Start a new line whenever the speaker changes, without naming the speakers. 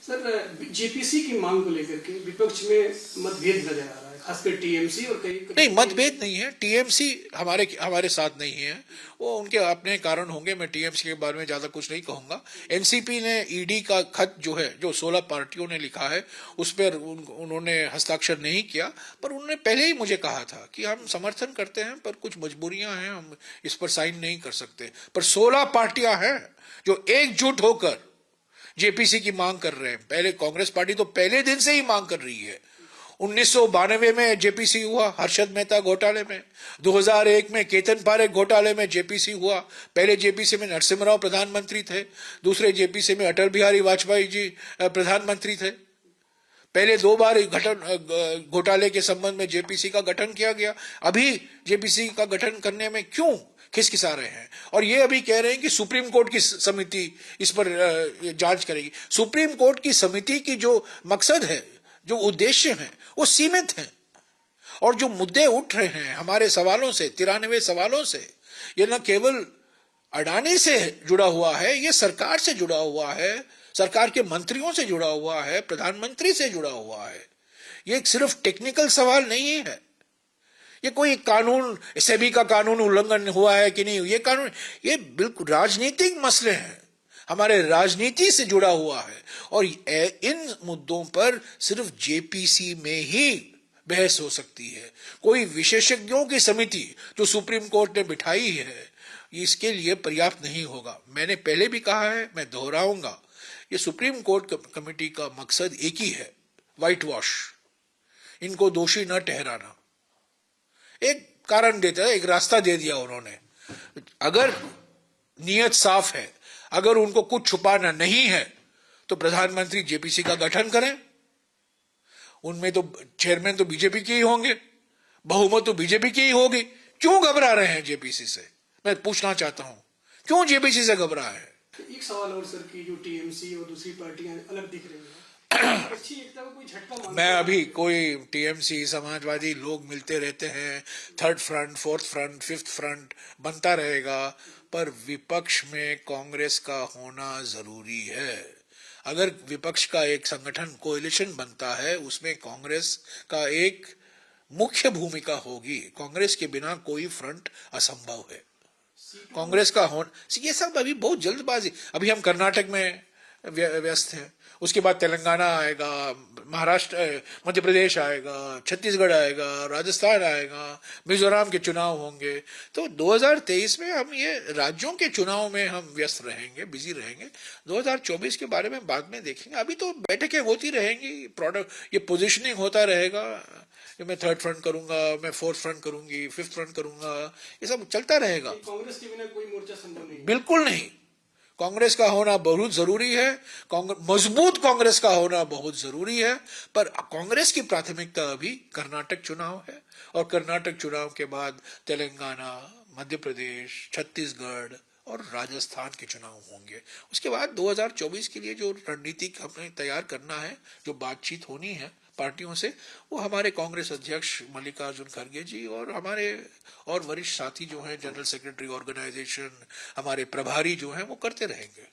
Sir, JPC की मांग को लेकर के विपक्ष में मतभेद नजर आ रहा है, खासकर टीएमसी और कई
नहीं, मतभेद नहीं है। टीएमसी हमारे हमारे साथ नहीं है, वो उनके अपने कारण होंगे। मैं टीएमसी के बारे में ज्यादा कुछ नहीं कहूंगा। एनसीपी ने ईडी का खत जो है, जो 16 पार्टियों ने लिखा है, उस पर उन्होंने हस्ताक्षर नहीं किया, पर उन्होंने पहले ही मुझे कहा था कि हम समर्थन करते हैं, पर कुछ मजबूरियां हैं, हम इस पर साइन नहीं कर सकते। पर 16 पार्टियां हैं जो एकजुट होकर जेपीसी की मांग कर रहे हैं। पहले कांग्रेस पार्टी तो पहले दिन से ही मांग कर रही है। 1992 में जेपीसी हुआ हर्षद मेहता घोटाले में, 2001 में केतन पारेख घोटाले में जेपीसी हुआ। पहले जेपीसी में नरसिम्हा प्रधानमंत्री थे, दूसरे जेपीसी में अटल बिहारी वाजपेयी जी प्रधानमंत्री थे। पहले 2 बार घोटाले के संबंध में जेपीसी का गठन किया गया। अभी जेपीसी का गठन करने में क्यों खिसखिसा रहे हैं? और ये अभी कह रहे हैं कि सुप्रीम कोर्ट की समिति इस पर जांच करेगी। सुप्रीम कोर्ट की समिति की जो मकसद है, जो उद्देश्य है, वो सीमित है। और जो मुद्दे उठ रहे हैं हमारे सवालों से, 93 सवालों से, ये न केवल अडानी से जुड़ा हुआ है, ये सरकार से जुड़ा हुआ है, सरकार के मंत्रियों से जुड़ा हुआ है, प्रधानमंत्री से जुड़ा हुआ है। ये सिर्फ टेक्निकल सवाल नहीं है। ये कोई कानून, सेबी का कानून उल्लंघन हुआ है कि नहीं, ये कानून, ये बिल्कुल राजनीतिक मसले हैं, हमारे राजनीति से जुड़ा हुआ है। और इन मुद्दों पर सिर्फ जेपीसी में ही बहस हो सकती है। कोई विशेषज्ञों की समिति जो सुप्रीम कोर्ट ने बिठाई है, इसके लिए पर्याप्त नहीं होगा। मैंने पहले भी कहा है, मैं दोहराऊंगा, ये सुप्रीम कोर्ट कमेटी का मकसद एक ही है, व्हाइट वॉश, इनको दोषी न ठहराना। एक कारण देता है, एक रास्ता दे दिया उन्होंने। अगर नीयत साफ है, अगर उनको कुछ छुपाना नहीं है, तो प्रधानमंत्री जेपीसी का गठन करें। उनमें तो चेयरमैन तो बीजेपी के ही होंगे, बहुमत तो बीजेपी की ही होगी। क्यों घबरा रहे हैं जेपीसी से? मैं पूछना चाहता हूं, क्यों जेपीसी से घबरा है?
एक सवाल और सर, की जो टीएमसी और दूसरी पार्टियां अलग दिख रही हैं, अच्छी एकता को कोई झटका मानते
मैं
हैं?
अभी कोई टीएमसी, समाजवादी लोग मिलते रहते हैं, third front, fourth front, fifth front बनता रहेगा, पर विपक्ष में कांग्रेस का होना जरूरी है। अगर विपक्ष का एक संगठन, कोएलिशन बनता है, उसमें कांग्रेस का एक मुख्य भूमिका होगी। कांग्रेस के बिना कोई फ्रंट असंभव है। कांग्रेस का होना, ये सब अभी बहुत जल्दबाजी। अभी हम कर्नाटक में व्यस्त हैं, उसके बाद तेलंगाना आएगा, महाराष्ट्र, मध्य प्रदेश आएगा, छत्तीसगढ़ आएगा, राजस्थान आएगा, मिजोरम के चुनाव होंगे। तो 2023 में हम ये राज्यों के चुनाव में हम व्यस्त रहेंगे, बिजी रहेंगे। 2024 के बारे में बाद में देखेंगे। अभी तो बैठकें होती रहेंगी, प्रोडक्ट, ये पोजिशनिंग होता रहेगा, मैं थर्ड फ्रंट करूंगा, मैं फोर्थ फ्रंट करूंगी, फिफ्थ फ्रंट करूंगा, ये सब चलता रहेगा।
कांग्रेस के बिना कोई मोर्चा संभव नहीं?
बिल्कुल नहीं। कांग्रेस का होना बहुत जरूरी है, मजबूत कांग्रेस का होना बहुत जरूरी है। पर कांग्रेस की प्राथमिकता अभी कर्नाटक चुनाव है, और कर्नाटक चुनाव के बाद तेलंगाना, मध्य प्रदेश, छत्तीसगढ़ और राजस्थान के चुनाव होंगे। उसके बाद 2024 के लिए जो रणनीति हमें तैयार करना है, जो बातचीत होनी है पार्टियों से, वो हमारे कांग्रेस अध्यक्ष मल्लिकार्जुन खड़गे जी और हमारे और वरिष्ठ साथी जो हैं, जनरल सेक्रेटरी ऑर्गेनाइजेशन, हमारे प्रभारी जो हैं, वो करते रहेंगे।